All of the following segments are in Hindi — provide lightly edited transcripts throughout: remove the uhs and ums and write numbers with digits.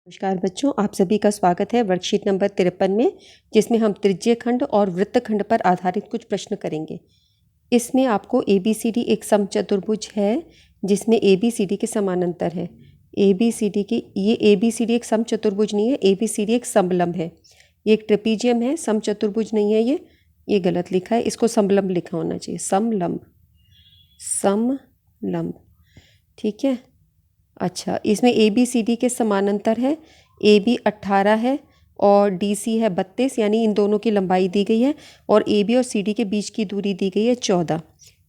नमस्कार बच्चों, आप सभी का स्वागत है वर्कशीट नंबर 53 में, जिसमें हम त्रिज्यखंड और वृत्तखंड पर आधारित कुछ प्रश्न करेंगे। इसमें आपको ABCD एक समचतुर्भुज है जिसमें ABCD के समानांतर है। ABCD की ये ABCD एक समचतुर्भुज नहीं है, ABCD एक समलंब है। ये एक ट्रेपीजियम है, समचतुर्भुज नहीं है। ये गलत लिखा है, इसको समलंब लिखा होना चाहिए। समलंब, समलंब, ठीक है। अच्छा, इसमें ABCD के समानांतर है। AB 18 है और DC है 32, यानी इन दोनों की लंबाई दी गई है। और AB और CD के बीच की दूरी दी गई है 14।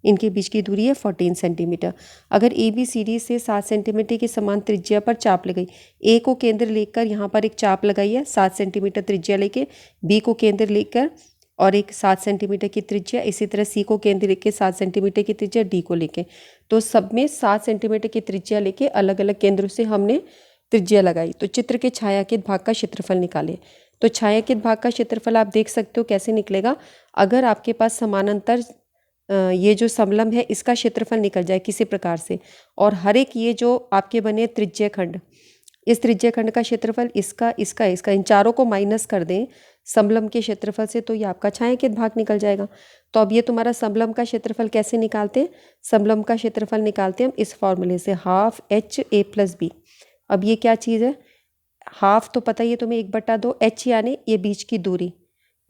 इनके बीच की दूरी है 14 सेंटीमीटर। अगर ABCD से 7 सेंटीमीटर की समान त्रिज्या पर चाप लगाई, A को केंद्र लेकर यहाँ पर एक चाप लगाई है 7 सेंटीमीटर त्रिज्या लेके, B को केंद्र लेकर और एक 7 सेंटीमीटर की त्रिज्या, इसी तरह C को केंद्र लेके 7 सेंटीमीटर की त्रिज्या, D को लेके, तो सब में 7 सेंटीमीटर की त्रिज्या लेके अलग अलग केंद्रों से हमने त्रिज्या लगाई। तो चित्र के छायांकित भाग का क्षेत्रफल निकालें। तो छायांकित भाग का क्षेत्रफल आप देख सकते हो कैसे निकलेगा। अगर आपके पास समानांतर ये जो समलंब है इसका क्षेत्रफल निकल जाए किसी प्रकार से, और हर एक ये जो आपके बने त्रिज्यखंड, इस त्रिज्यखंड का क्षेत्रफल इसका इन चारों को माइनस कर दें समलंब के क्षेत्रफल से, तो ये आपका छायांकित भाग निकल जाएगा। तो अब ये तुम्हारा समलंब का क्षेत्रफल कैसे निकालते हैं? समलंब का क्षेत्रफल निकालते हैं हम इस फॉर्मूले से, हाफ HA + B। अब ये क्या चीज़ है? हाफ तो पता ही है तुम्हें, 1/2, H यानी ये बीच की दूरी,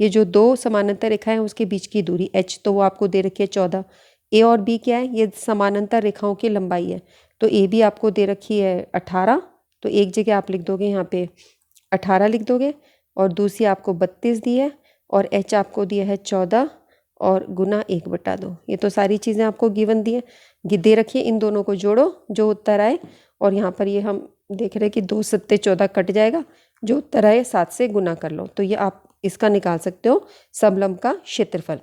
ये जो दो समानांतर रेखाएं हैं उसके बीच की दूरी H, तो वो आपको दे रखी है 14। A और B क्या है? ये समानांतर रेखाओं की लंबाई है। तो AB आपको दे रखी है 18, तो एक जगह आप लिख दोगे यहाँ पे 18 लिख दोगे, और दूसरी आपको 32 दी है, और H आपको दिया है 14 और गुना 1/2। ये तो सारी चीज़ें आपको गिवन दी है, दे रखी है। इन दोनों को जोड़ो, जो उत्तर आए, और यहाँ पर ये हम देख रहे हैं कि 2 सत्ते 14 कट जाएगा, जो उत्तर आए 7 से गुना कर लो। तो ये आप इसका निकाल सकते हो समलंब का क्षेत्रफल,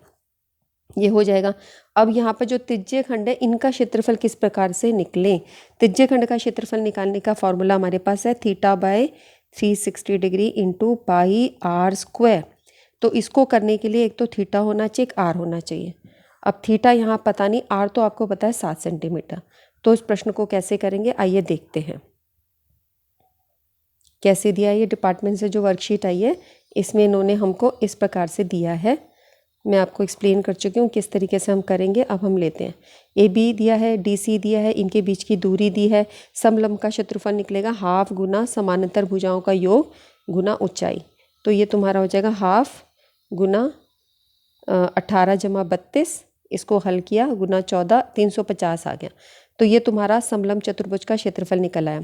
ये हो जाएगा। अब यहाँ पर जो त्रिज्यखंड है इनका क्षेत्रफल किस प्रकार से निकले? त्रिज्यखंड का क्षेत्रफल निकालने का फॉर्मूला हमारे पास है θ/360 डिग्री इंटू πr²। तो इसको करने के लिए एक तो थीटा होना चाहिए, एक आर होना चाहिए। अब थीटा यहाँ पता नहीं, आर तो आपको पता है 7 सेंटीमीटर। तो इस प्रश्न को कैसे करेंगे, आइए देखते हैं कैसे दिया है। ये डिपार्टमेंट से जो वर्कशीट आई है इसमें इन्होंने हमको इस प्रकार से दिया है। मैं आपको एक्सप्लेन कर चुकी हूँ किस तरीके से हम करेंगे। अब हम लेते हैं, AB दिया है, DC दिया है, इनके बीच की दूरी दी है। समलंब का क्षेत्रफल निकलेगा हाफ गुना समानांतर भुजाओं का योग गुना ऊंचाई। तो ये तुम्हारा हो जाएगा हाफ गुना 18 + 32, इसको हल किया, गुना 14, 350 आ गया। तो ये तुम्हारा समलंब चतुर्भुज का क्षेत्रफल निकल आया।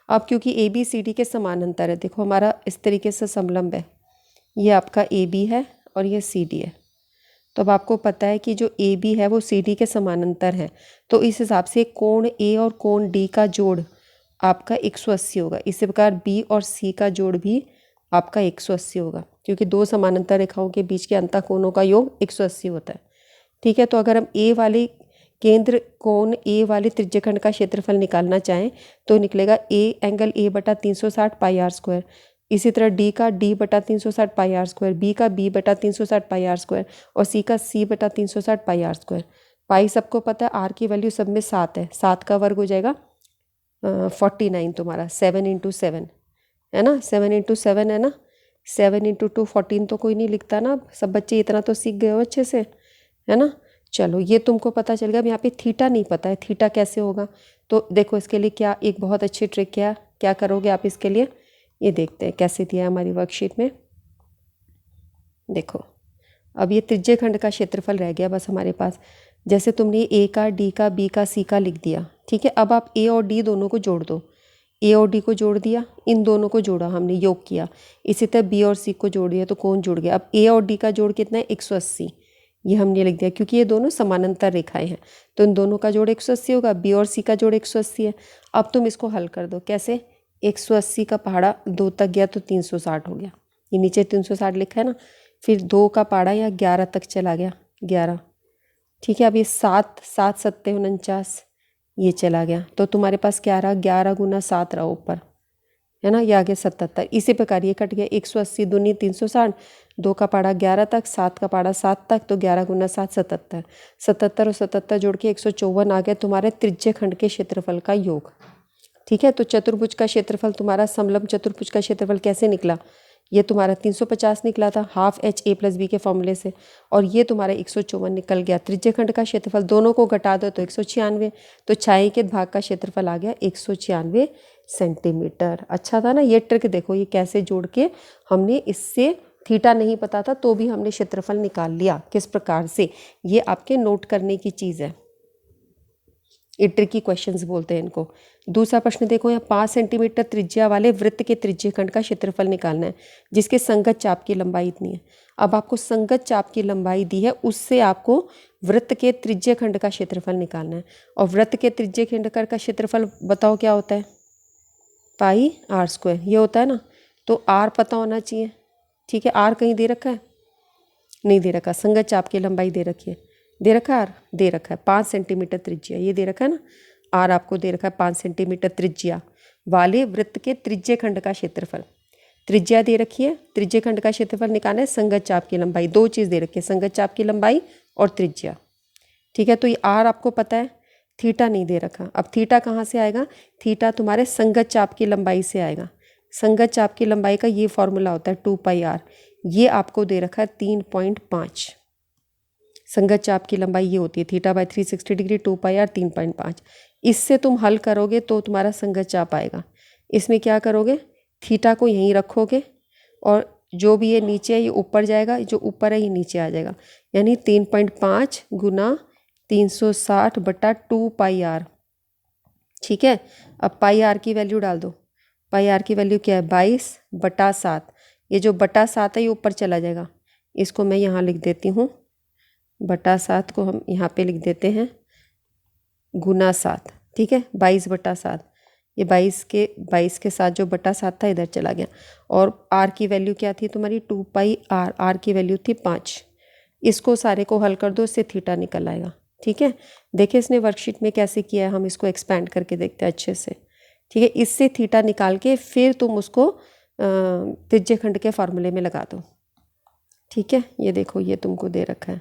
अब क्योंकि ABCD के समानांतर है, देखो हमारा इस तरीके से समलंब है, ये आपका AB है और ये CD है। तो अब आपको पता है कि जो AB है वो CD के समानांतर है, तो इस हिसाब से कोण A और कोण D का जोड़ आपका 180 होगा। इसी प्रकार B और C का जोड़ भी आपका 180 होगा, क्योंकि दो समानांतर रेखाओं के बीच के अंतःकोणों का योग 180 होता है। ठीक है, तो अगर हम A वाले केंद्र कोण A वाले त्रिज्यखंड का क्षेत्रफल निकालना चाहें तो निकलेगा एंगल A/360 πr²। इसी तरह D का D/360 πr², B का B/360 πr² और C का C/360 πr²। पाई सबको पता है, R की वैल्यू सब में 7 है, 7 का वर्ग हो जाएगा 49 तुम्हारा, 7 × 7 है ना, 7 × 7 है ना, 7 × 2 14 तो कोई नहीं लिखता ना, सब बच्चे इतना तो सीख गए हो अच्छे से, है ना। चलो, ये तुमको पता चल गया। अब यहाँ पे थीटा नहीं पता है, थीटा कैसे होगा? तो देखो इसके लिए क्या एक बहुत अच्छी ट्रिक क्या करोगे आप इसके लिए, ये देखते हैं कैसे दिया है हमारी वर्कशीट में। देखो, अब ये त्रिज्यखंड का क्षेत्रफल रह गया बस हमारे पास। जैसे तुमने A का, D का, B का, C का लिख दिया, ठीक है। अब आप A और D दोनों को जोड़ दो, A और D को जोड़ दिया, इन दोनों को जोड़ा हमने, योग किया। इसी तरह B और C को जोड़ दिया, तो कौन जुड़ गया? अब A और D का जोड़ कितना है? 180। ये हमने लिख दिया क्योंकि ये दोनों समानांतर रेखाएं हैं, तो इन दोनों का जोड़ 180 होगा। B और C का जोड़ 180 है। अब तुम इसको हल कर दो, कैसे? 180 का पहाड़ा 2 तक गया तो 360 हो गया, ये नीचे 360 लिखा है ना। फिर 2 का पहाड़ा या 11 तक चला गया, 11, ठीक है। अब ये 7 7 × 7 = 49, ये चला गया, तो तुम्हारे पास क्या रहा? 11 × 7 रहा ऊपर, है ना, ये आगे 77। इसी प्रकार ये कट गया, 180 दूनी 360, 2 का पहाड़ा 11 तक, 7 का पहाड़ा 7 तक, तो 11 × 7 77, 77 और 77 जोड़ के 154 आ गया तुम्हारे त्रिज्यखंड के क्षेत्रफल का योग। ठीक है। तो चतुर्भुज का क्षेत्रफल तुम्हारा, समलंब चतुर्भुज का क्षेत्रफल कैसे निकला, ये तुम्हारा 350 निकला था half h a plus b के फॉर्मूले से, और ये तुम्हारा 154 निकल गया। त्रिज्यखंड का क्षेत्रफल दोनों को घटा दो तो 196, तो छायांकित भाग का क्षेत्रफल आ गया 196 सेंटीमीटर। अच्छा था ना ये ट्रिक। देखो ये कैसे जोड़ के हमने, इससे थीटा नहीं पता था तो भी हमने क्षेत्रफल निकाल लिया किस प्रकार से, ये आपके नोट करने की चीज़ है। ये ट्रिकी क्वेश्चंस बोलते हैं इनको। दूसरा प्रश्न देखो, यहाँ 5 सेंटीमीटर त्रिज्या वाले वृत्त के त्रिज्यखंड का क्षेत्रफल निकालना है जिसके संगत चाप की लंबाई इतनी है। अब आपको संगत चाप की लंबाई दी है, उससे आपको वृत्त के त्रिज्यखंड का क्षेत्रफल निकालना है। और वृत्त के त्रिज्यखंड का क्षेत्रफल बताओ क्या होता है, पाई आर स्क्वायर, ये होता है ना। तो आर पता होना चाहिए, ठीक है। आर कहीं दे रखा है, नहीं दे रखा। संगत चाप की लंबाई दे रखी है, दे रखा है, आर दे रखा है 5 सेंटीमीटर त्रिज्या, ये दे रखा है ना। आर आपको दे रखा है 5 सेंटीमीटर त्रिज्या वाले वृत्त के त्रिज्यखंड का क्षेत्रफल। त्रिज्या दे रखी है, त्रिज्यखंड का क्षेत्रफल निकालना है, संगत चाप की लंबाई, दो चीज़ दे रखी है, संगत चाप की लंबाई और त्रिज्या, ठीक है। तो ये आर आपको पता है, थीटा नहीं दे रखा। अब थीटा कहाँ से आएगा, थीटा तुम्हारे संगत चाप की लंबाई से आएगा। संगत चाप की लंबाई का ये फॉर्मूला होता है 2 पाई आर, ये आपको दे रखा है 3.5। संगत चाप की लंबाई ये होती है theta by 360 degree 2 pi r 3.5। इससे तुम हल करोगे तो तुम्हारा संगत चाप आएगा। इसमें क्या करोगे, थीटा को यहीं रखोगे और जो भी ये नीचे है ये ऊपर जाएगा, जो ऊपर है ये नीचे आ जाएगा, यानी 3.5 गुना 360 बटा 2 पाई आर, ठीक है। अब पाई आर की वैल्यू डाल दो, पाई आर की वैल्यू क्या है 22 बटा 7। ये जो बटा 7 है ये ऊपर चला जाएगा, इसको मैं यहाँ लिख देती हूँ, बटा 7 को हम यहाँ पे लिख देते हैं गुना 7, ठीक है। 22 बटा 7, ये 22 के साथ जो बटा 7 था इधर चला गया। और आर की वैल्यू क्या थी तुम्हारी 2 पाई आर, आर की वैल्यू थी 5। इसको सारे को हल कर दो, इससे थीटा निकल आएगा, ठीक है। देखिए इसने वर्कशीट में कैसे किया है, हम इसको एक्सपेंड करके देखते हैं अच्छे से, ठीक है। इससे थीटा निकाल के फिर तुम उसको त्रिज्यखंड के फॉर्मूले में लगा दो, ठीक है। ये देखो ये तुमको दे रखा है,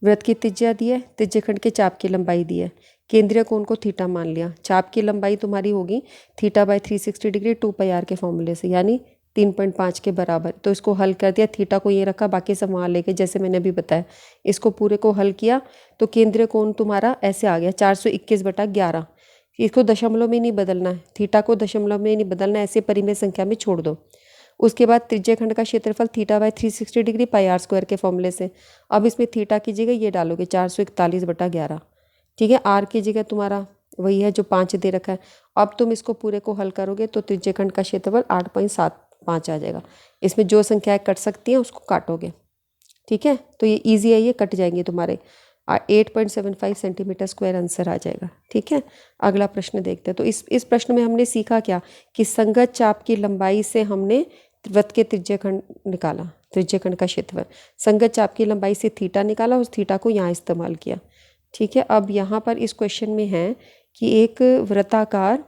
वृत्त की त्रिज्या दी है, त्रिज्यखंड के चाप की लंबाई दी है, केंद्रीय कोण को थीटा मान लिया, चाप की लंबाई तुम्हारी होगी theta by 360 degree 2 pi r के फॉर्मूले से, यानी 3.5 के बराबर। तो इसको हल कर दिया, थीटा को ये रखा, बाकी सब वहाँ लेके जैसे मैंने अभी बताया, इसको पूरे को हल किया तो केंद्रीय कोण तुम्हारा ऐसे आ गया 421 बटा 11। इसको दशमलव में नहीं बदलना है, थीटा को दशमलव में नहीं बदलना है, ऐसे परिमेय संख्या में छोड़ दो। उसके बाद त्रिज्यखंड का क्षेत्रफल theta by 360 degree pi r square के फॉर्मूले से। अब इसमें थीटा की जगह ये डालोगे 441 बटा 11, ठीक है। आर की जगह तुम्हारा वही है जो 5 दे रखा है। अब तुम इसको पूरे को हल करोगे तो त्रिज्यखंड का क्षेत्रफल 8.75 आ जाएगा। इसमें जो संख्याएं कट सकती हैं उसको काटोगे, ठीक है। तो ये ईजी है, ये कट जाएंगे तुम्हारे, 8.75 सेंटीमीटर स्क्वायर आंसर आ जाएगा, ठीक है। अगला प्रश्न देखते हैं। तो इस प्रश्न में हमने सीखा क्या कि संगत चाप की लंबाई से हमने वृत्त के त्रिज्यखंड निकाला, त्रिज्यखंड का क्षेत्रफल, संगत चाप की लंबाई से थीटा निकाला, उस थीटा को यहाँ इस्तेमाल किया, ठीक है। अब यहाँ पर इस क्वेश्चन में है कि एक वृत्ताकार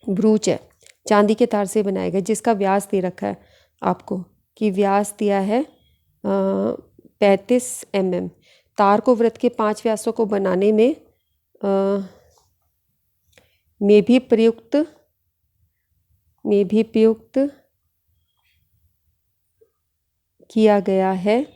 ब्रूच है, चांदी के तार से बनाया गया, जिसका व्यास दे रखा है आपको कि व्यास दिया है 35 mm। तार को वृत्त के 5 व्यासों को बनाने में भी प्रयुक्त किया गया है,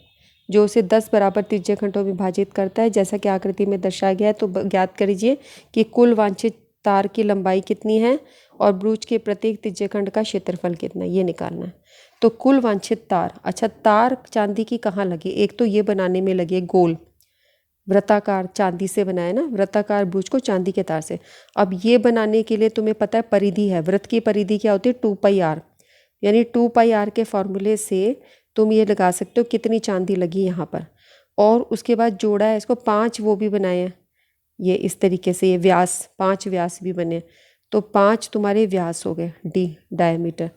जो उसे 10 बराबर त्रिज्यखंडों में विभाजित करता है, जैसा कि आकृति में दर्शाया गया है। तो ज्ञात करिए कि कुल वांछित तार की लंबाई कितनी है और ब्रूच के प्रत्येक त्रिज्यखंड का क्षेत्रफल कितना है, ये निकालना है। तो कुल वांछित तार, अच्छा तार चांदी की कहाँ लगी, एक तो ये बनाने में लगे गोल वृत्ताकार, चांदी से बनाया ना वृत्ताकार ब्रूच को चांदी के तार से। अब ये बनाने के लिए तुम्हें पता है परिधि है, वृत्त की परिधि क्या होती है 2 पाई आर, यानी 2 पाई आर के फॉर्मूले से तुम ये लगा सकते हो कितनी चांदी लगी यहाँ पर। और उसके बाद जोड़ा है इसको 5 वो भी बनाए हैं, ये इस तरीके से ये व्यास 5 व्यास भी बने, तो 5 तुम्हारे व्यास हो गए, डी डायमीटर,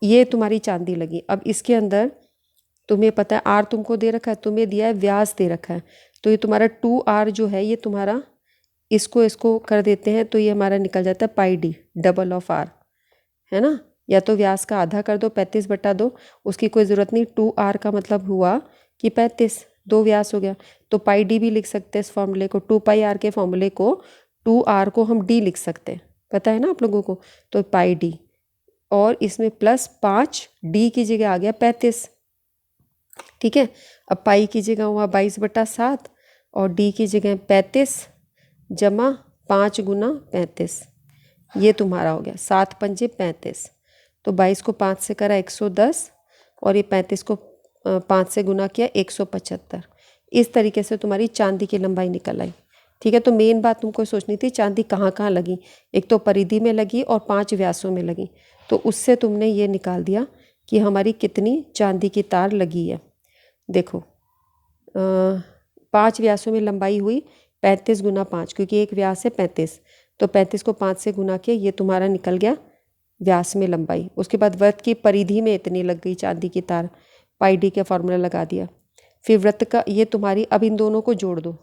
ये तुम्हारी चांदी लगी। अब इसके अंदर तुम्हें पता है आर तुमको दे रखा है, तुम्हें दिया है व्यास दे रखा है, तो ये तुम्हारा 2r जो है ये तुम्हारा, इसको कर देते हैं तो ये हमारा निकल जाता है पाई डी डबल ऑफ आर, है ना। या तो व्यास का आधा कर दो 35 बटा 2, उसकी कोई ज़रूरत नहीं, 2r का मतलब हुआ कि 35, 2 व्यास हो गया, तो पाई डी भी लिख सकते हैं इस फॉर्मूले को, 2 पाई आर के फॉर्मूले को 2r को हम d लिख सकते हैं, पता है ना आप लोगों को, तो पाई d, और इसमें प्लस 5 d की जगह आ गया 35। ठीक है, अब पाई की जगह हुआ 22/7 और d की जगह 35 जमा 5 गुना 35, ये तुम्हारा हो गया 7 पंजे 35। तो 22 को 5 से करा 110 और ये 35 को 5 से गुना किया 175। इस तरीके से तुम्हारी चांदी की लंबाई निकल आई। ठीक है, तो मेन बात तुमको सोचनी थी चांदी कहाँ कहाँ लगी, एक तो परिधि में लगी और 5 व्यासों में लगी, तो उससे तुमने ये निकाल दिया कि हमारी कितनी चांदी की तार लगी है। देखो 5 व्यासों में लंबाई हुई 35 गुना 5, क्योंकि एक व्यास है 35, तो 35 को 5 से गुना किया, ये तुम्हारा निकल गया व्यास में लंबाई। उसके बाद वृत्त की परिधि में इतनी लग गई चांदी की तार, पाई डी का फॉर्मूला लगा दिया। फिर वृत्त का ये तुम्हारी, अब इन दोनों को जोड़ दो,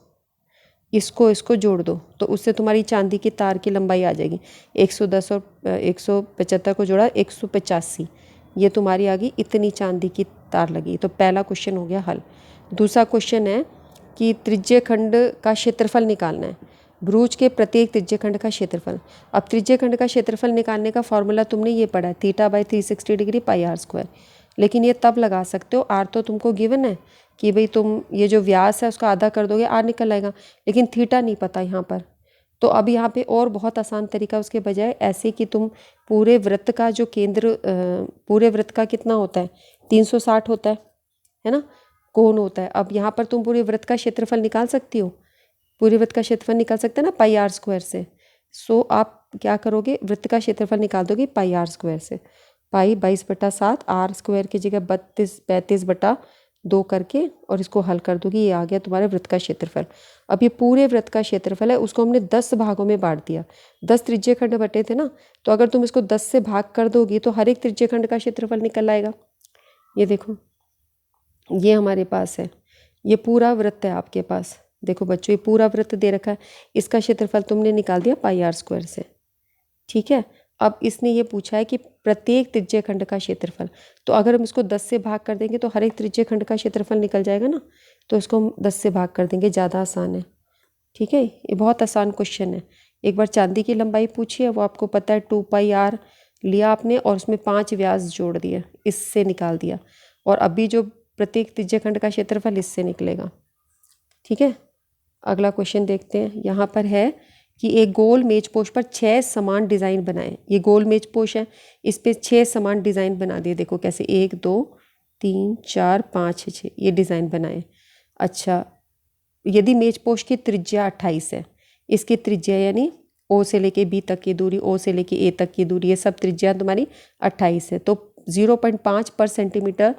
इसको जोड़ दो, तो उससे तुम्हारी चांदी की तार की लंबाई आ जाएगी 110 और 175 को जोड़ा 185, ये तुम्हारी आ गई, इतनी चांदी की तार लगी। तो पहला क्वेश्चन हो गया हल। दूसरा क्वेश्चन है कि त्रिज्य खंड का क्षेत्रफल निकालना है, भ्रूज के प्रत्येक त्रिज्य खंड का क्षेत्रफल। अब त्रिज्य खंड का क्षेत्रफल निकालने का फॉर्मूला तुमने ये पढ़ा है, θ/360 डिग्री पाई r स्क्वायर, लेकिन ये तब लगा सकते हो, r तो तुमको गिवन है कि भाई तुम ये जो व्यास है उसका आधा कर दोगे r निकल आएगा, लेकिन थीटा नहीं पता यहाँ पर। तो अब यहाँ पे और बहुत आसान तरीका उसके बजाय ऐसे कि तुम पूरे वृत्त का जो केंद्र, पूरे वृत्त का कितना होता है 360 होता है ना, कोण होता है। अब यहाँ पर तुम पूरे वृत्त का क्षेत्रफल निकाल सकती हो, पूरे वृत्त का क्षेत्रफल निकाल सकते हैं ना पाई r स्क्वायर से। सो आप क्या करोगे, वृत्त का क्षेत्रफल निकाल दोगे पाई r स्क्वायर से, पाई 22/7 r स्क्वायर की जगह 35/2 करके, और इसको हल कर दोगी, ये आ गया तुम्हारे वृत्त का क्षेत्रफल। अब ये पूरे वृत्त का क्षेत्रफल है, उसको हमने 10 भागों में बांट दिया, 10 त्रिज्य खंड बटे थे ना, तो अगर तुम इसको 10 से भाग कर दोगी तो हर एक त्रिज्य खंड का क्षेत्रफल निकल आएगा। ये देखो, ये हमारे पास है, ये पूरा वृत्त है आपके पास। देखो बच्चों, ये पूरा वृत्त दे रखा है, इसका क्षेत्रफल तुमने निकाल दिया पाई r स्क्वायर से। ठीक है, अब इसने ये पूछा है कि प्रत्येक त्रिज्य खंड का क्षेत्रफल, तो अगर हम इसको 10 से भाग कर देंगे तो हर एक त्रिज्य खंड का क्षेत्रफल निकल जाएगा ना, तो इसको हम 10 से भाग कर देंगे, ज़्यादा आसान है। ठीक है, ये बहुत आसान क्वेश्चन है। एक बार चांदी की लंबाई पूछी है, वो आपको पता है 2 पाई r लिया आपने और उसमें 5 व्यास जोड़ दिया, इससे निकाल दिया, और अभी जो प्रत्येक त्रिज्य खंड का क्षेत्रफल इससे निकलेगा। ठीक है, अगला क्वेश्चन देखते हैं। यहाँ पर है कि एक गोल मेजपोश पर 6 समान डिज़ाइन बनाएं। ये गोल मेजपोश है, इस पे 6 समान डिज़ाइन बना दिए। देखो कैसे, 1 2 3 4 5 6, ये डिज़ाइन बनाएं। अच्छा, यदि मेजपोश की त्रिज्या 28 है, इसकी त्रिज्या यानी ओ से लेके बी तक की दूरी, ओ से लेके ए तक की दूरी, ये सब त्रिज्या तुम्हारी 28 है, तो 0.5 पर सेंटीमीटर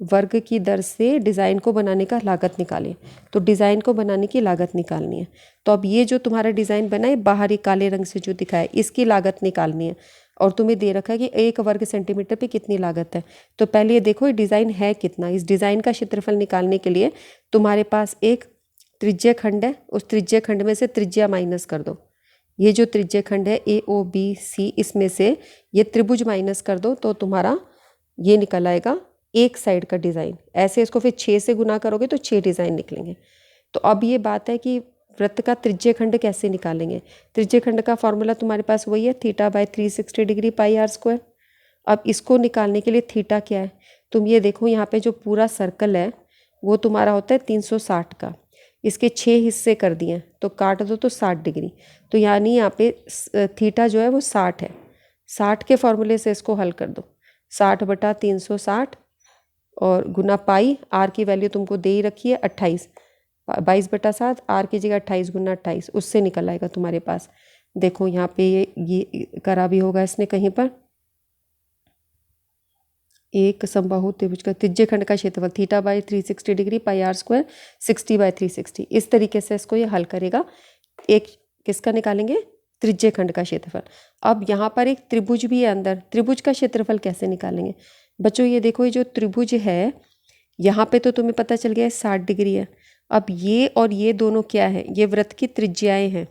वर्ग की दर से डिज़ाइन को बनाने का लागत निकालें। तो डिज़ाइन को बनाने की लागत निकालनी है। तो अब ये जो तुम्हारा डिज़ाइन बना है बाहरी काले रंग से जो दिखा है, इसकी लागत निकालनी है, और तुम्हें दे रखा है कि 1 वर्ग सेंटीमीटर पे कितनी लागत है। तो पहले ये देखो ये डिज़ाइन है कितना, इस डिज़ाइन का क्षेत्रफल निकालने के लिए तुम्हारे पास एक त्रिज्य खंड है, उस त्रिज्य खंड में से त्रिज्या माइनस कर दो। ये जो त्रिज्य खंड है AOBC, इसमें से ये त्रिभुज माइनस कर दो, तो तुम्हारा ये निकल आएगा एक साइड का डिज़ाइन। ऐसे इसको फिर 6 से गुना करोगे तो 6 डिज़ाइन निकलेंगे। तो अब ये बात है कि वृत्त का त्रिज्य खंड कैसे निकालेंगे। त्रिज्य खंड का फॉर्मूला तुम्हारे पास वही है, θ/360 डिग्री पाई r स्क्वायर। अब इसको निकालने के लिए थीटा क्या है, तुम ये देखो, यहाँ पे जो पूरा सर्कल है वो तुम्हारा होता है 360 का, इसके 6 हिस्से कर दिए तो काट दो तो 60 डिग्री, तो यानी यहाँ पे थीटा जो है वो 60 है। 60 के फॉर्मूले से इसको हल कर दो, 60/360 और गुना पाई, आर की वैल्यू तुमको दे ही रखी है 28, 22/7, आर की जगह 28 गुना 28, उससे निकल आएगा तुम्हारे पास। देखो यहाँ पे ये करा भी होगा इसने कहीं पर, एक समबाहु त्रिभुज का त्रिज्य खंड का क्षेत्रफल θ/360 डिग्री पाई r स्क्वायर 60/360, इस तरीके से इसको ये हल करेगा। एक किसका निकालेंगे, त्रिज्य खंड का क्षेत्रफल। अब यहाँ पर एक त्रिभुज भी है अंदर, त्रिभुज का क्षेत्रफल कैसे निकालेंगे बच्चों, ये देखो ये जो त्रिभुज है यहाँ पे तो तुम्हें पता चल गया 60 डिग्री है। अब ये और ये दोनों क्या है, ये वृत्त की त्रिज्याएं हैं,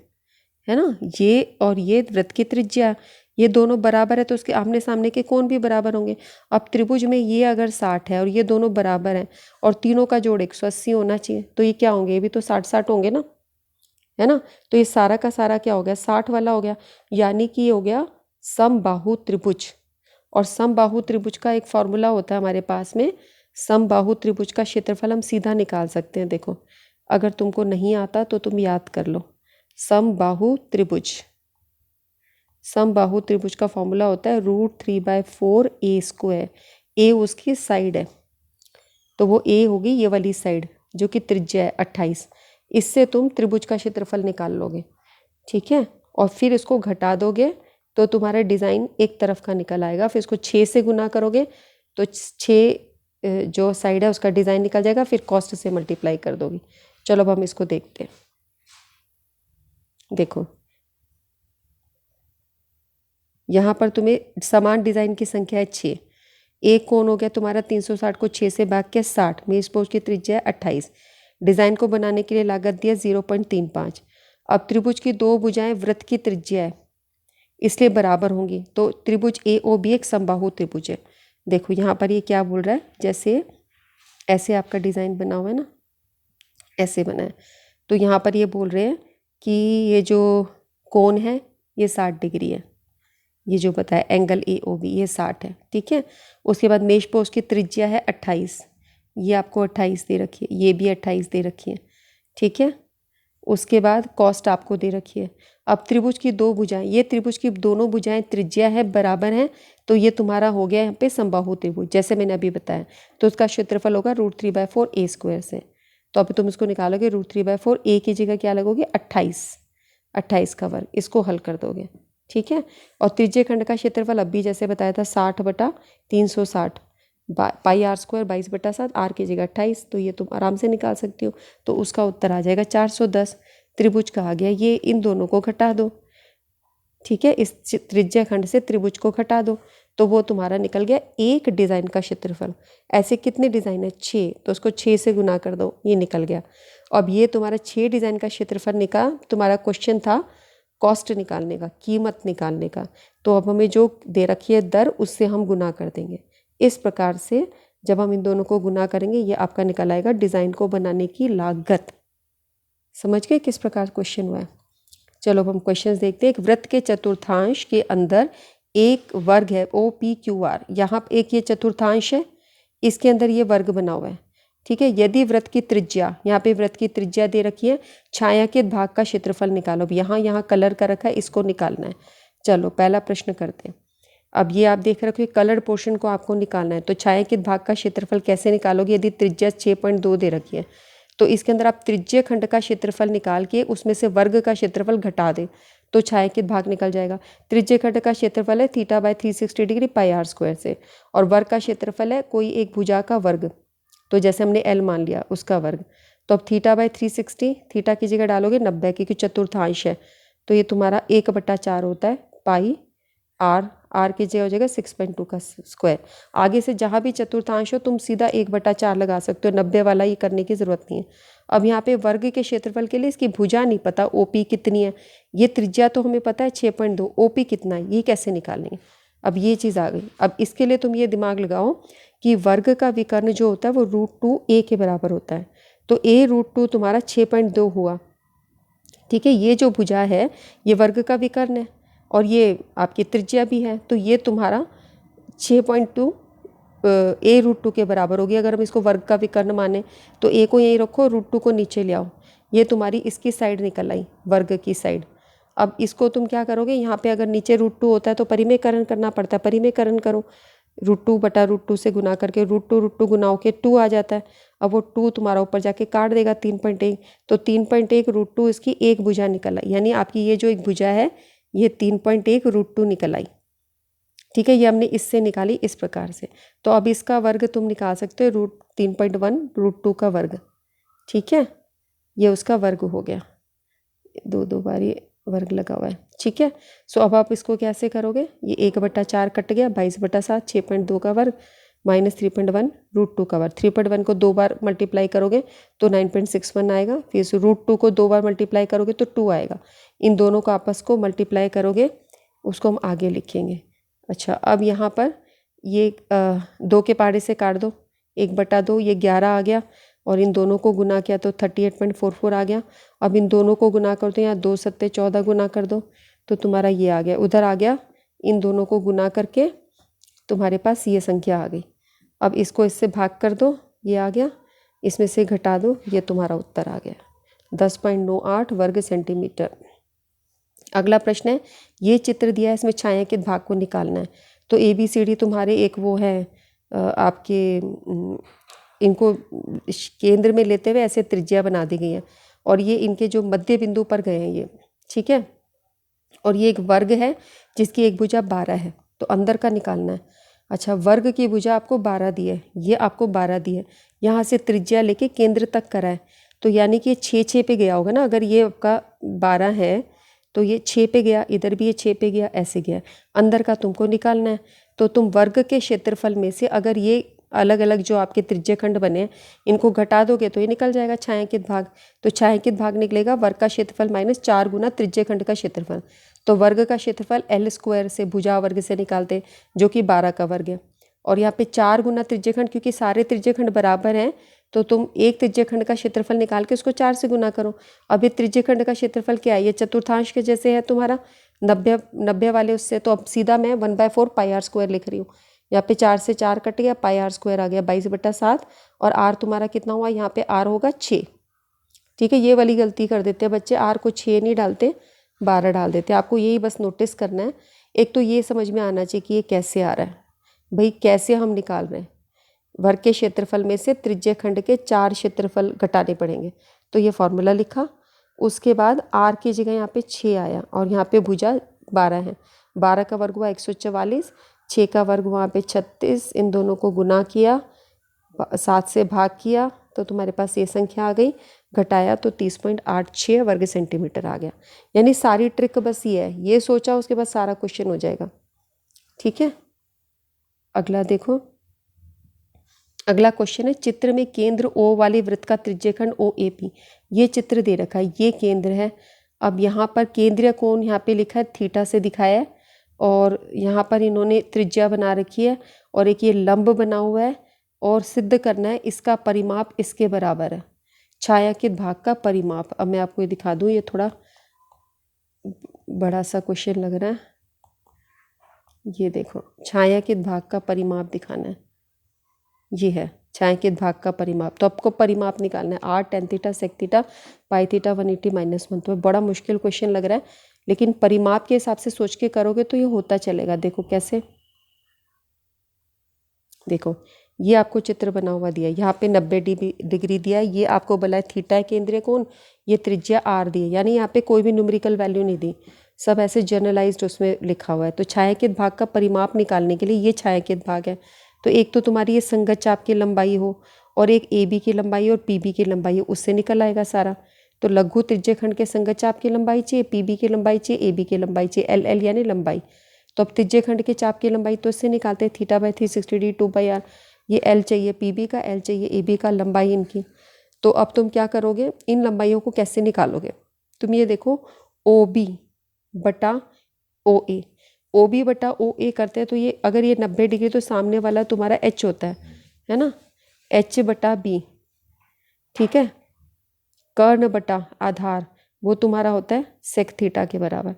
है ना, ये और ये वृत्त की त्रिज्या, ये दोनों बराबर है तो उसके आमने सामने के कोण भी बराबर होंगे। अब त्रिभुज में ये अगर 60 है और ये दोनों बराबर हैं और तीनों का जोड़ 180 होना चाहिए, तो ये क्या होंगे, ये भी तो 60-60 होंगे ना। है ना। तो ये सारा का सारा क्या हो गया, 60 वाला हो गया, यानी कि ये हो गया समबाहु त्रिभुज। और समबाहु त्रिभुज का एक फॉर्मूला होता है हमारे पास में, समबाहु त्रिभुज का क्षेत्रफल हम सीधा निकाल सकते हैं। देखो, अगर तुमको नहीं आता तो तुम याद कर लो। समबाहु त्रिभुज, समबाहु त्रिभुज का फॉर्मूला होता है √3/4 ए स्क्वायर। ए उसकी साइड है, तो वो ए होगी ये वाली साइड जो कि त्रिज्या है 28। इससे तुम त्रिभुज का क्षेत्रफल निकाल लोगे, ठीक है। और फिर इसको घटा दोगे तो तुम्हारा डिज़ाइन एक तरफ का निकल आएगा। फिर इसको 6 से गुना करोगे तो 6 जो साइड है उसका डिज़ाइन निकल जाएगा। फिर कॉस्ट से मल्टीप्लाई कर दोगी। चलो अब हम इसको देखते हैं। देखो, यहाँ पर तुम्हें समान डिज़ाइन की संख्या है 6। एक कोण हो गया तुम्हारा 360 को 6 से भाग के 60, मेज पोस्ट की त्रिज्या है 28। डिज़ाइन को बनाने के लिए लागत दिया 0.35। अब त्रिभुज की दो भुजाएं वृत्त की त्रिज्या है इसलिए बराबर होंगी, तो त्रिभुज ए ओ बी एक समबाहु त्रिभुज है। देखो यहाँ पर ये क्या बोल रहा है, जैसे ऐसे आपका डिज़ाइन बना हुआ है ना, ऐसे बना है, तो यहाँ पर ये बोल रहे हैं कि ये जो कोण है ये 60 डिग्री है। ये जो बताया एंगल ए ओ बी ये 60 है, ठीक है। उसके बाद मेष पोस्ट की त्रिज्या है 28, ये आपको 28 दे रखी है, ये भी 28 दे रखी है, ठीक है। उसके बाद कॉस्ट आपको दे रखी है। अब त्रिभुज की दो भुजाएं, ये त्रिभुज की दोनों भुजाएं त्रिज्या है बराबर हैं, तो ये तुम्हारा हो गया यहाँ पे समबाहु त्रिभुज जैसे मैंने अभी बताया। तो उसका क्षेत्रफल होगा √3/4 ए स्क्वायर से। तो अभी तुम इसको निकालोगे, √3/4 ए की जगह क्या लगोगे 28 का वर्ग, इसको हल कर दोगे, ठीक है। और त्रिज्य खंड का क्षेत्रफल अभी जैसे बताया था 60/360 पाई r स्क्वायर 22/7, आर की जगह 28, तो ये तुम आराम से निकाल सकती हो। तो उसका उत्तर आ जाएगा 410। त्रिभुज का आ गया ये, इन दोनों को घटा दो, ठीक है। इस त्रिज्या खंड से त्रिभुज को घटा दो तो वो तुम्हारा निकल गया एक डिज़ाइन का क्षेत्रफल। ऐसे कितने डिज़ाइन है 6, तो उसको 6 से गुना कर दो, ये निकल गया। अब ये तुम्हारा 6 डिज़ाइन का क्षेत्रफल निकला। तुम्हारा क्वेश्चन था कॉस्ट निकालने का, कीमत निकालने का, तो अब हमें जो दे रखी है दर उससे हम गुना कर देंगे। इस प्रकार से जब हम इन दोनों को गुना करेंगे ये आपका निकल आएगा डिज़ाइन को बनाने की लागत। समझ गए किस प्रकार क्वेश्चन हुआ है। चलो अब हम क्वेश्चन देखते हैं। एक वृत्त के चतुर्थांश के अंदर एक वर्ग है OPQR। यहाँ एक ये चतुर्थांश है, इसके अंदर ये वर्ग बना हुआ है, ठीक है। यदि वृत्त की त्रिज्या, यहाँ पे वृत्त की त्रिज्या दे रखी है, छायांकित भाग का क्षेत्रफल निकालो। यहाँ कलर का रखा है, इसको निकालना है। चलो पहला प्रश्न करते हैं। अब ये आप देख रखे हो कलर्ड पोर्शन को आपको निकालना है, तो छायांकित भाग का क्षेत्रफल कैसे निकालोगे। यदि त्रिज्या 6.2 दे रखी है तो इसके अंदर आप त्रिज्य खंड का क्षेत्रफल निकाल के उसमें से वर्ग का क्षेत्रफल घटा दें तो छायांकित भाग निकल जाएगा। त्रिज्य खंड का क्षेत्रफल है θ/360 डिग्री पाई r स्क्वायर से, और वर्ग का क्षेत्रफल है कोई एक भुजा का वर्ग, तो जैसे हमने L मान लिया उसका वर्ग। तो अब θ/360, थीटा की जगह डालोगे 90 क्योंकि चतुर्थांश है, तो ये तुम्हारा 1/4 होता है पाई r की जगह हो जाएगा 6.2 का स्क्वायर। आगे से जहाँ भी चतुर्थांश हो तुम सीधा 1/4 लगा सकते हो, 90 वाला ये करने की ज़रूरत नहीं है। अब यहाँ पे वर्ग के क्षेत्रफल के लिए इसकी भुजा नहीं पता OP कितनी है, ये त्रिज्या तो हमें पता है 6.2, OP कितना है ये कैसे निकालेंगे। अब ये चीज़ आ गई। अब इसके लिए तुम ये दिमाग लगाओ कि वर्ग का विकर्ण जो होता है वो √2a के बराबर होता है, तो a√2 तुम्हारा 6.2 हुआ, ठीक है। ये जो भुजा है ये वर्ग का विकर्ण है और ये आपकी त्रिज्या भी है, तो ये तुम्हारा 6.2 a√2 के बराबर होगी। अगर हम इसको वर्ग का विकर्ण माने तो a को यहीं रखो, √2 को नीचे ले आओ, ये तुम्हारी इसकी साइड निकल आई, वर्ग की साइड। अब इसको तुम क्या करोगे, यहाँ पे अगर नीचे √2 होता है तो परिमेयकरण करना पड़ता है, परिमेयकरण करो, √2/√2 से गुना करके √2 गुनाओ के 2 आ जाता है। अब वो 2 तुम्हारा ऊपर जाके काट देगा 3.1, तो 3.1 √2 इसकी एक भुजा निकल आई, यानी आपकी ये जो एक भुजा है ये 3.1 √2 निकल आई, ठीक है। ये हमने इससे निकाली इस प्रकार से। तो अब इसका वर्ग तुम निकाल सकते हो 3.1 √2 का वर्ग, ठीक है। ये उसका वर्ग हो गया, दो बार ये वर्ग लगा हुआ है, ठीक है। सो अब आप इसको कैसे करोगे, ये 1/4 कट गया, 22/7, 6.2 का वर्ग माइनस 3.1 √2 का वर्ग। 3.1 को 2 बार मल्टीप्लाई करोगे तो 9.61 आएगा, फिर √2 को 2 बार मल्टीप्लाई करोगे तो 2 आएगा। इन दोनों को आपस को मल्टीप्लाई करोगे, उसको हम आगे लिखेंगे। अच्छा, अब यहाँ पर ये 2 के पहाड़े से काट दो, 1/2, ये 11 आ गया, और इन दोनों को गुना किया तो 38.44 आ गया। अब इन दोनों को गुना कर दो, यहाँ 2 सत्ते 14 गुना कर दो तो तुम्हारा ये आ गया, उधर आ गया। इन दोनों को गुना करके तुम्हारे पास ये संख्या आ गई। अब इसको इससे भाग कर दो, ये आ गया, इसमें से घटा दो, ये तुम्हारा उत्तर आ गया 10.98 वर्ग सेंटीमीटर। अगला प्रश्न है, ये चित्र दिया है, इसमें छायांकित भाग को निकालना है। तो ABCD तुम्हारे एक वो है आपके इनको केंद्र में लेते हुए ऐसे त्रिज्या बना दी गई है और ये इनके जो मध्य बिंदु पर गए हैं ये, ठीक है। और ये एक वर्ग है जिसकी एक भुजा 12 है, तो अंदर का निकालना है। अच्छा, वर्ग की भुजा आपको 12 दी है, ये आपको 12 दी है, यहाँ से त्रिज्या लेके केंद्र तक करा है, तो यानी कि ये 6 पे गया होगा ना। अगर ये आपका 12 है तो ये 6 पे गया, इधर भी ये 6 पे गया, ऐसे गया। अंदर का तुमको निकालना है, तो तुम वर्ग के क्षेत्रफल में से अगर ये अलग अलग जो आपके त्रिज्यखंड बने हैं इनको घटा दोगे तो ये निकल जाएगा छायांकित भाग। तो छायांकित भाग निकलेगा वर्ग का क्षेत्रफल माइनस 4 गुना त्रिज्यखंड का क्षेत्रफल। तो वर्ग का क्षेत्रफल L² से भुजा वर्ग से निकालते जो कि 12 का वर्ग है, और यहाँ पे 4 गुना त्रिज्यखंड, क्योंकि सारे त्रिज्यखंड बराबर हैं तो तुम एक त्रिज्यखंड का क्षेत्रफल निकाल के उसको 4 से गुना करो। अब ये त्रिज्यखंड का क्षेत्रफल क्या है, ये चतुर्थांश के जैसे है तुम्हारा 90 वाले उससे, तो अब सीधा मैं 1/4 πr² लिख रही हूँ। यहाँ पे 4 से 4 कट गया, πr² आ गया 22/7, और r तुम्हारा कितना हुआ, यहाँ पे r होगा 6। ठीक है, ये वाली गलती कर देते हैं बच्चे, r को 6 नहीं डालते 12 डाल देते। आपको यही बस नोटिस करना है। एक तो ये समझ में आना चाहिए कि ये कैसे आ रहा है, भाई कैसे हम निकाल रहे हैं। वर्ग के क्षेत्रफल में से त्रिज्यखंड के 4 क्षेत्रफल घटाने पड़ेंगे, तो ये फॉर्मूला लिखा। उसके बाद r की जगह यहाँ पे 6 आया और यहाँ पे भुजा 12 है। 12 का वर्ग हुआ 144, 6 का वर्ग वहाँ पे 36, इन दोनों को गुना किया, 7 से भाग किया तो तुम्हारे पास ये संख्या आ गई, घटाया तो 30.86 वर्ग सेंटीमीटर आ गया। यानी सारी ट्रिक बस ये है, ये सोचा उसके बाद सारा क्वेश्चन हो जाएगा। ठीक है, अगला देखो। अगला क्वेश्चन है, चित्र में केंद्र O वाले वृत्त का त्रिज्यखंड OAP, ये चित्र दे रखा है, ये केंद्र है। अब यहाँ पर केंद्रीय कोण यहाँ पे लिखा है थीटा से दिखाया है, और यहाँ पर इन्होंने त्रिज्या बना रखी है और एक ये लंब बना हुआ है, और सिद्ध करना है इसका परिमाप इसके बराबर है, छायांकित भाग का परिमाप। अब मैं आपको ये दिखा दूँ, ये थोड़ा बड़ा सा क्वेश्चन लग रहा है। ये देखो, छायांकित भाग का परिमाप दिखाना है, ये है छायांकित भाग का परिमाप। तो आपको परिमाप निकालना है, r tan theta sec theta pi theta 180 - 1। तो बड़ा मुश्किल क्वेश्चन लग रहा है, लेकिन परिमाप के हिसाब से सोच के करोगे तो ये होता चलेगा। देखो कैसे, देखो ये आपको चित्र बना हुआ दिया है, यहाँ पे 90 डिग्री दिया है, ये आपको बोला है थीटा है केंद्रीय कोण, ये त्रिज्या r दी है, यानी यहाँ पे कोई भी न्यूमेरिकल वैल्यू नहीं दी, सब ऐसे जर्नलाइज्ड उसमें लिखा हुआ है। तो छायांकित भाग का परिमाप निकालने के लिए ये छायांकित भाग है। तो एक तो तुम्हारी ये संगत चाप की लंबाई हो, और एक AB की लंबाई और PB की लंबाई हो, उससे निकल आएगा सारा। तो लघु त्रिज्यखंड के संगत चाप की लंबाई चाहिए, PB की लंबाई चाहिए, AB की लंबाई चाहिए, LL यानी लंबाई। तो अब त्रिज्यखंड के चाप की लंबाई तो इससे निकालते हैं, θ/360 2/r। ये L चाहिए PB का, L चाहिए AB का, लंबाई इनकी। तो अब तुम क्या करोगे, इन लंबाइयों को कैसे निकालोगे। तुम ये देखो, OB बटा OA, OB बटा OA करते हैं, तो ये अगर ये 90 डिग्री तो सामने वाला तुम्हारा H होता है ना, H बटा B। ठीक है, कर्ण बटा आधार वो तुम्हारा होता है सेक थीटा के बराबर।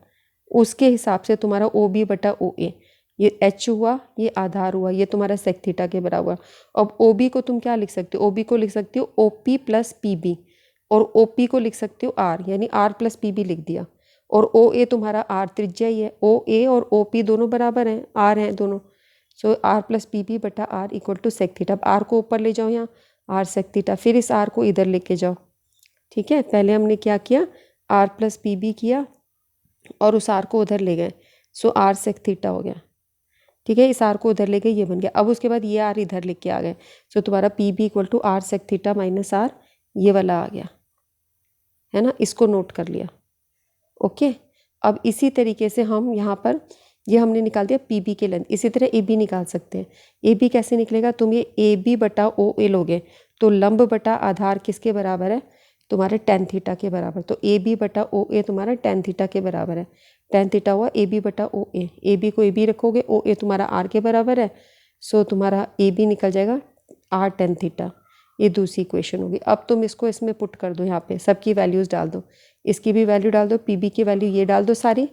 उसके हिसाब से तुम्हारा OB बटा OA, ये H हुआ, ये आधार हुआ, ये तुम्हारा सेक थीटा के बराबर हुआ। अब OB को तुम क्या लिख सकते हो, OB को लिख सकते हो OP प्लस PB, और OP को लिख सकते हो R, यानी R प्लस PB लिख दिया। और OA तुम्हारा R त्रिज्या ही है, OA और OP दोनों बराबर हैं, R हैं दोनों। सो R प्लस PB बटा R equal to sec theta. अब R को ऊपर ले जाओ, यहाँ R सेक थीटा, फिर इस R को इधर लेके जाओ। ठीक है, पहले हमने क्या किया, R प्लस PB किया और उस R को उधर ले गए, सो R सेक थीटा हो गया। ठीक है, इस R को उधर ले गए, ये बन गया। अब उसके बाद ये R इधर लेके आ गए, सो तुम्हारा PB equal to R sec theta minus R, ये वाला आ गया है ना, इसको नोट कर लिया। ओके, अब इसी तरीके से हम यहाँ पर ये हमने निकाल दिया PB के लेंथ, इसी तरह AB निकाल सकते हैं। AB कैसे निकलेगा, तुम ये AB बटा OA लोगे तो लंब बटा आधार किसके बराबर है, तुम्हारे tan थीटा के बराबर। तो AB बटा OA तुम्हारा tan थीटा के बराबर है, tan थीटा हुआ AB बटा OA, AB को AB रखोगे, OA तुम्हारा R के बराबर है, सो तुम्हारा AB निकल जाएगा R tan थीटा। ये दूसरी इक्वेशन होगी। अब तुम इसको इसमें पुट कर दो, यहाँ पे सबकी वैल्यूज़ डाल दो, इसकी भी वैल्यू डाल दो, पीबी की वैल्यू ये डाल दो सारी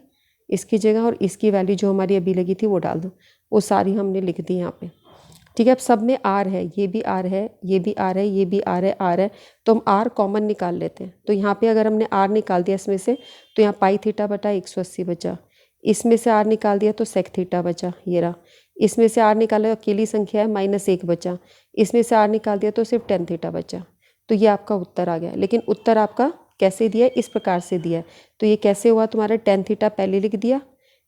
इसकी जगह, और इसकी वैल्यू जो हमारी अभी लगी थी वो डाल दो, वो सारी हमने लिख दी यहाँ पे। ठीक है, अब सब में आर है, ये भी आर है, ये भी आर है, ये भी आर है, आर है, तो हम आर कॉमन निकाल लेते हैं। तो यहाँ पे अगर हमने आर निकाल दिया इसमें से, तो यहाँ पाई थीटा बटा 180 बचा, इसमें से आर निकाल दिया तो सेक थीटा बचा, ये रहा, इसमें से आर निकाला अकेली संख्या है -1 बचा, इसमें से आर निकाल दिया तो सिर्फ टेन थीटा बचा। तो ये आपका उत्तर आ गया। लेकिन उत्तर आपका कैसे दिया है, इस प्रकार से दिया है। तो ये कैसे हुआ तुम्हारा, टेन थीटा पहले लिख दिया,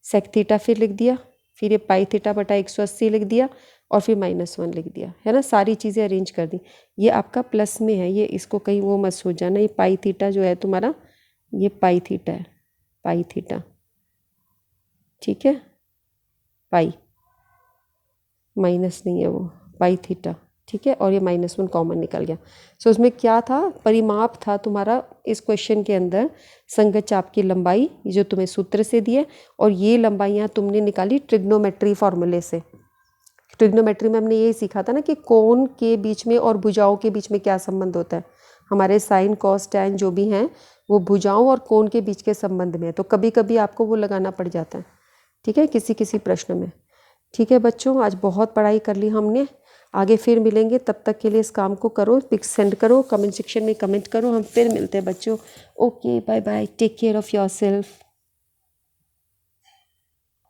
सेक थीटा फिर लिख दिया, फिर ये पाई थीटा बटा 180 लिख दिया, और फिर -1 लिख दिया, है ना। सारी चीज़ें अरेंज कर दी। ये आपका प्लस में है, ये इसको कहीं वो मत सोच जाना, ये पाई थीटा जो है तुम्हारा, ये पाई थीटा है, पाई थीटा, ठीक है, पाई माइनस नहीं है वो, पाई थीटा, ठीक है। और ये -1 कॉमन निकल गया। सो उसमें क्या था, परिमाप था तुम्हारा इस क्वेश्चन के अंदर, संगत चाप की लंबाई जो तुम्हें सूत्र से दी है, और ये लंबाइयाँ तुमने निकाली ट्रिग्नोमेट्री फॉर्मूले से। ट्रिग्नोमेट्री में हमने यही सीखा था ना कि कोण के बीच में और भुजाओं के बीच में क्या संबंध होता है। हमारे साइन कॉस टैन जो भी हैं वो भुजाओं और कोण के बीच के संबंध में है, तो कभी कभी आपको वो लगाना पड़ जाता है, ठीक है, किसी किसी प्रश्न में। ठीक है बच्चों, आज बहुत पढ़ाई कर ली हमने, आगे फिर मिलेंगे। तब तक के लिए इस काम को करो, पिक्स सेंड करो, कमेंट सेक्शन में कमेंट करो, हम फिर मिलते हैं बच्चों। Okay, bye bye, take care of yourself.